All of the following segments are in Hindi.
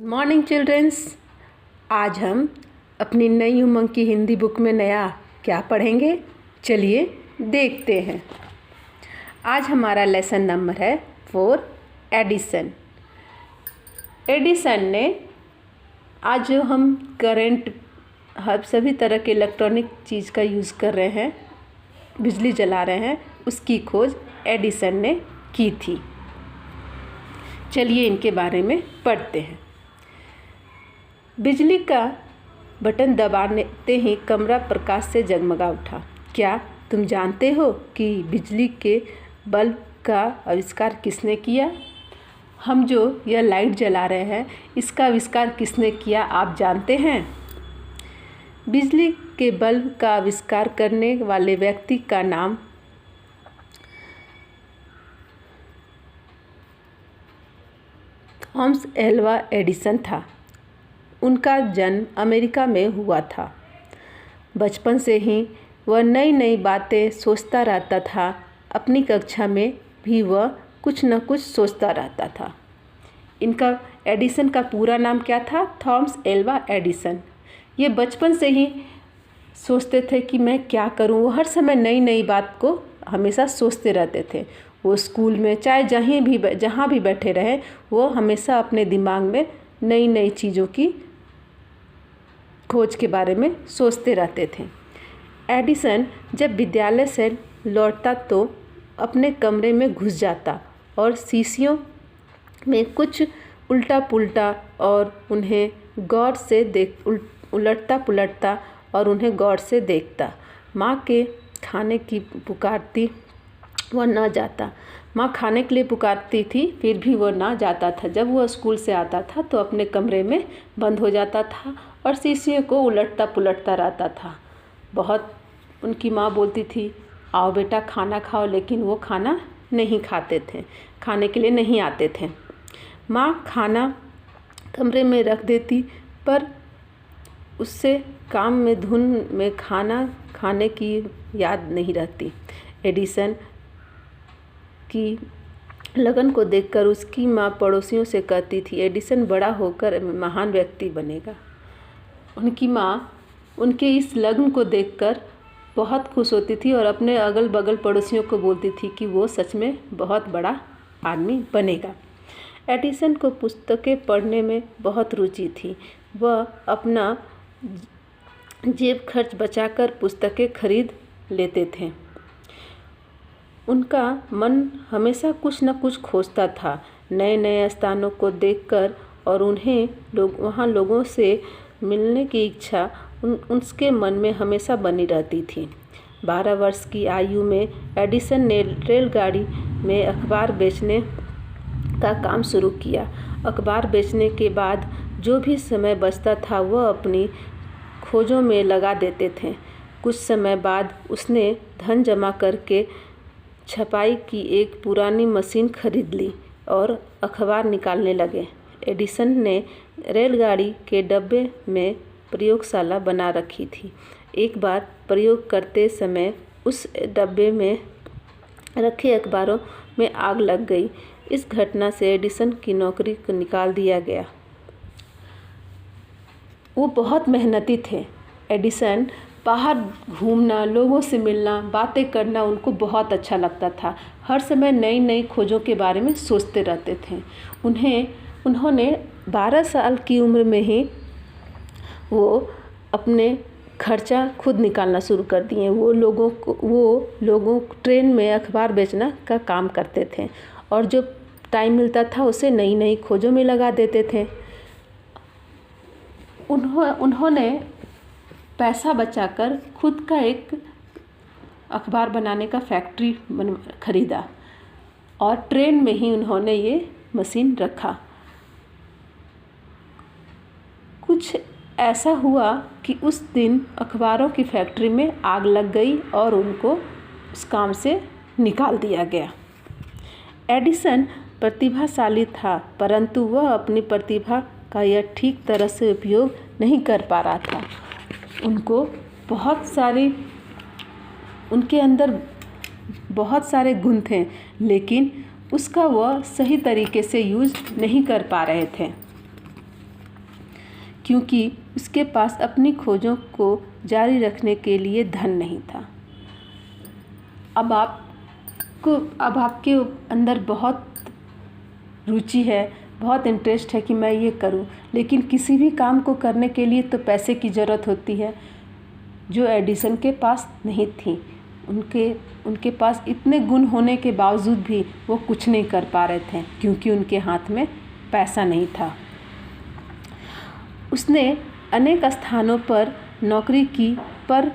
Morning children's. आज हम अपनी नई उमंग की हिंदी बुक में नया क्या पढ़ेंगे, चलिए देखते हैं। आज हमारा लेसन नंबर है 4 एडिसन। एडिसन ने आज जो हम करंट हर सभी तरह के इलेक्ट्रॉनिक चीज़ का यूज़ कर रहे हैं, बिजली जला रहे हैं, उसकी खोज एडिसन ने की थी। चलिए इनके बारे में पढ़ते हैं। बिजली का बटन दबाते ही कमरा प्रकाश से जगमगा उठा। क्या तुम जानते हो कि बिजली के बल्ब का आविष्कार किसने किया? हम जो यह लाइट जला रहे हैं, इसका आविष्कार किसने किया आप जानते हैं? बिजली के बल्ब का आविष्कार करने वाले व्यक्ति का नाम थॉमस एल्वा एडिसन था। उनका जन्म अमेरिका में हुआ था। बचपन से ही वह नई नई बातें सोचता रहता था। अपनी कक्षा में भी वह कुछ न कुछ सोचता रहता था। इनका एडिसन का पूरा नाम क्या था? Thomas Alva Edison. ये बचपन से ही सोचते थे कि मैं क्या करूं। वो हर समय नई नई बात को हमेशा सोचते रहते थे। वो स्कूल में चाहे जहाँ भी बैठे रहे, वो हमेशा अपने दिमाग में नई नई चीज़ों की खोज के बारे में सोचते रहते थे। एडिसन जब विद्यालय से लौटता तो अपने कमरे में घुस जाता और शीशियों में कुछ उल्टा पुल्टा और उन्हें गौर से उलटता पुलटता और उन्हें गौर से देखता। माँ के खाने की पुकारती, वह न जाता। माँ खाने के लिए पुकारती थी, फिर भी वह ना जाता था। जब वह स्कूल से आता था तो अपने कमरे में बंद हो जाता था और शीशे को उलटता पुलटता रहता था। बहुत उनकी माँ बोलती थी, आओ बेटा खाना खाओ, लेकिन वो खाना नहीं खाते थे, खाने के लिए नहीं आते थे। माँ खाना कमरे में रख देती, पर उससे काम में धुन में खाना खाने की याद नहीं रहती। एडिसन की लगन को देखकर उसकी माँ पड़ोसियों से कहती थी, एडिसन बड़ा होकर महान व्यक्ति बनेगा। उनकी माँ उनके इस लगन को देखकर बहुत खुश होती थी और अपने अगल बगल पड़ोसियों को बोलती थी कि वो सच में बहुत बड़ा आदमी बनेगा। एडिसन को पुस्तकें पढ़ने में बहुत रुचि थी। वह अपना जेब खर्च बचाकर पुस्तकें खरीद लेते थे। उनका मन हमेशा कुछ न कुछ खोजता था। नए नए स्थानों को देखकर और वहाँ लोगों से मिलने की इच्छा उसके मन में हमेशा बनी रहती थी। 12 वर्ष की आयु में एडिसन ने रेलगाड़ी में अखबार बेचने का काम शुरू किया। अखबार बेचने के बाद जो भी समय बचता था वह अपनी खोजों में लगा देते थे। कुछ समय बाद उसने धन जमा करके छपाई की एक पुरानी मशीन खरीद ली और अखबार निकालने लगे। एडिसन ने रेलगाड़ी के डब्बे में प्रयोगशाला बना रखी थी। एक बार प्रयोग करते समय उस डब्बे में रखे अखबारों में आग लग गई। इस घटना से एडिसन की नौकरी को निकाल दिया गया। वो बहुत मेहनती थे। एडिसन बाहर घूमना, लोगों से मिलना, बातें करना उनको बहुत अच्छा लगता था। हर समय नई नई खोजों के बारे में सोचते रहते थे। उन्होंने 12 साल की उम्र में ही वो अपने खर्चा खुद निकालना शुरू कर दिए। वो लोगों ट्रेन में अखबार बेचना का काम करते थे और जो टाइम मिलता था उसे नई नई खोजों में लगा देते थे। उन्होंने पैसा बचाकर खुद का एक अखबार बनाने का फैक्ट्री खरीदा और ट्रेन में ही उन्होंने ये मशीन रखा। कुछ ऐसा हुआ कि उस दिन अखबारों की फैक्ट्री में आग लग गई और उनको उस काम से निकाल दिया गया। एडिसन प्रतिभाशाली था, परंतु वह अपनी प्रतिभा का यह ठीक तरह से उपयोग नहीं कर पा रहा था। उनके अंदर बहुत सारे गुण थे, लेकिन उसका वह सही तरीके से यूज़ नहीं कर पा रहे थे। क्योंकि उसके पास अपनी खोजों को जारी रखने के लिए धन नहीं था। अब आपके अंदर बहुत रुचि है, बहुत इंटरेस्ट है कि मैं ये करूं, लेकिन किसी भी काम को करने के लिए तो पैसे की ज़रूरत होती है, जो एडिसन के पास नहीं थी। उनके पास इतने गुण होने के बावजूद भी वो कुछ नहीं कर पा रहे थे, क्योंकि उनके हाथ में पैसा नहीं था। उसने अनेक स्थानों पर नौकरी की, पर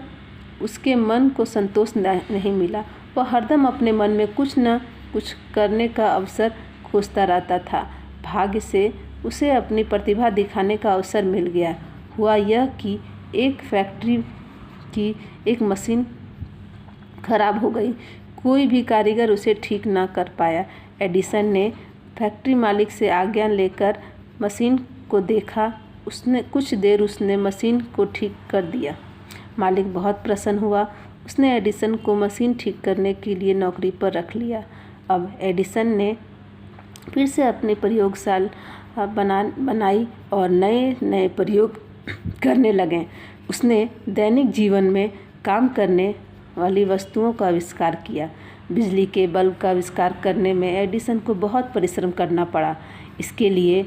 उसके मन को संतोष नहीं मिला। वह हरदम अपने मन में कुछ न कुछ करने का अवसर खोजता रहता था। भाग्य से उसे अपनी प्रतिभा दिखाने का अवसर मिल गया। हुआ यह कि एक फैक्ट्री की एक मशीन खराब हो गई। कोई भी कारीगर उसे ठीक ना कर पाया। एडिसन ने फैक्ट्री मालिक से आज्ञा लेकर मशीन को देखा। कुछ देर उसने मशीन को ठीक कर दिया। मालिक बहुत प्रसन्न हुआ। उसने एडिसन को मशीन ठीक करने के लिए नौकरी पर रख लिया। अब एडिसन ने फिर से अपनी प्रयोगशाला बनाई और नए नए प्रयोग करने लगे। उसने दैनिक जीवन में काम करने वाली वस्तुओं का आविष्कार किया। बिजली के बल्ब का आविष्कार करने में एडिसन को बहुत परिश्रम करना पड़ा। इसके लिए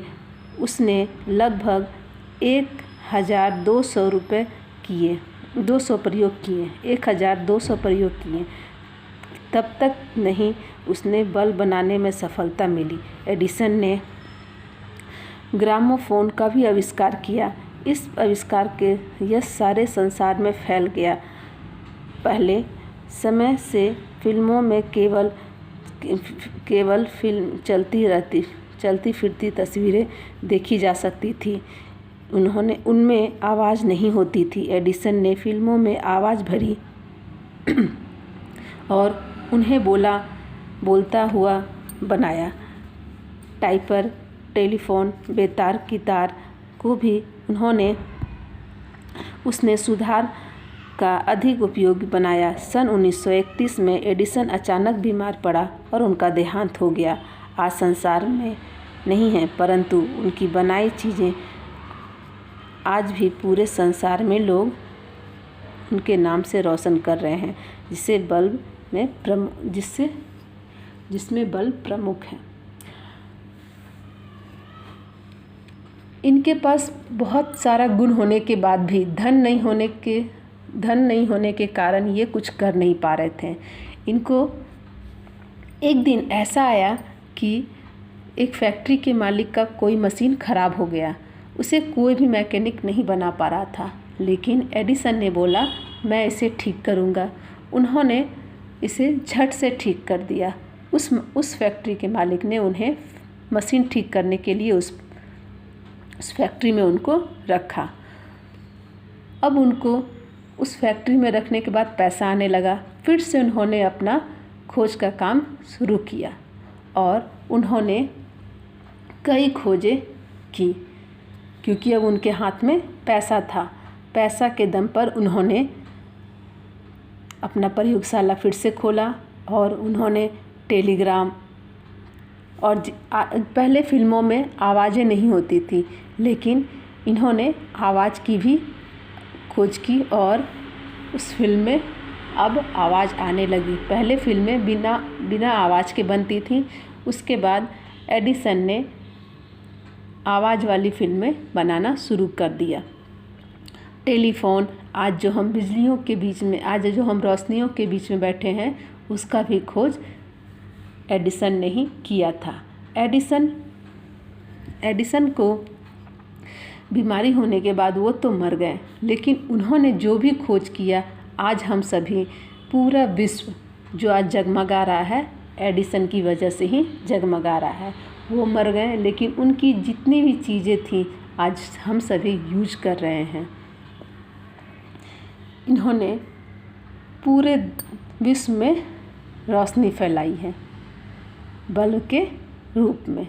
उसने लगभग 1200 प्रयोग किए। तब तक नहीं उसने बल्ब बनाने में सफलता मिली। एडिसन ने ग्रामोफोन का भी आविष्कार किया। इस आविष्कार के यश सारे संसार में फैल गया। पहले समय से फिल्मों में केवल फिल्म चलती फिरती तस्वीरें देखी जा सकती थी। उनमें आवाज़ नहीं होती थी। एडिसन ने फिल्मों में आवाज़ भरी और उन्हें बोलता हुआ बनाया। टाइपर, टेलीफोन, बेतार की तार को भी उसने सुधार का अधिक उपयोगी बनाया। सन 1931 में एडिसन अचानक बीमार पड़ा और उनका देहांत हो गया। आज संसार में नहीं है, परंतु उनकी बनाई चीज़ें आज भी पूरे संसार में लोग उनके नाम से रोशन कर रहे हैं, जिसमें बल्ब प्रमुख है। इनके पास बहुत सारा गुण होने के बाद भी धन नहीं होने के कारण ये कुछ कर नहीं पा रहे थे। इनको एक दिन ऐसा आया कि एक फैक्ट्री के मालिक का कोई मशीन खराब हो गया। उसे कोई भी मैकेनिक नहीं बना पा रहा था, लेकिन एडिसन ने बोला, मैं इसे ठीक करूँगा। उन्होंने इसे झट से ठीक कर दिया। उस फैक्ट्री के मालिक ने उन्हें मशीन ठीक करने के लिए उस फैक्ट्री में उनको रखा। अब उनको उस फैक्ट्री में रखने के बाद पैसा आने लगा। फिर से उन्होंने अपना खोज का काम शुरू किया और उन्होंने कई खोजें की, क्योंकि अब उनके हाथ में पैसा था। पैसा के दम पर उन्होंने अपना प्रयोगशाला फिर से खोला और उन्होंने टेलीग्राम और पहले फिल्मों में आवाज़ें नहीं होती थी, लेकिन इन्होंने आवाज़ की भी खोज की और उस फिल्म में अब आवाज़ आने लगी। पहले फिल्में बिना आवाज़ के बनती थी। उसके बाद एडिसन ने आवाज़ वाली फिल्में बनाना शुरू कर दिया। टेलीफोन, आज जो हम रोशनियों के बीच में बैठे हैं, उसका भी खोज एडिसन ने ही किया था। एडिसन को बीमारी होने के बाद वो तो मर गए, लेकिन उन्होंने जो भी खोज किया, आज हम सभी, पूरा विश्व जो आज जगमगा रहा है, एडिसन की वजह से ही जगमगा रहा है। वो मर गए, लेकिन उनकी जितनी भी चीज़ें थी आज हम सभी यूज कर रहे हैं। इन्होंने पूरे विश्व में रोशनी फैलाई है बल्ब के रूप में।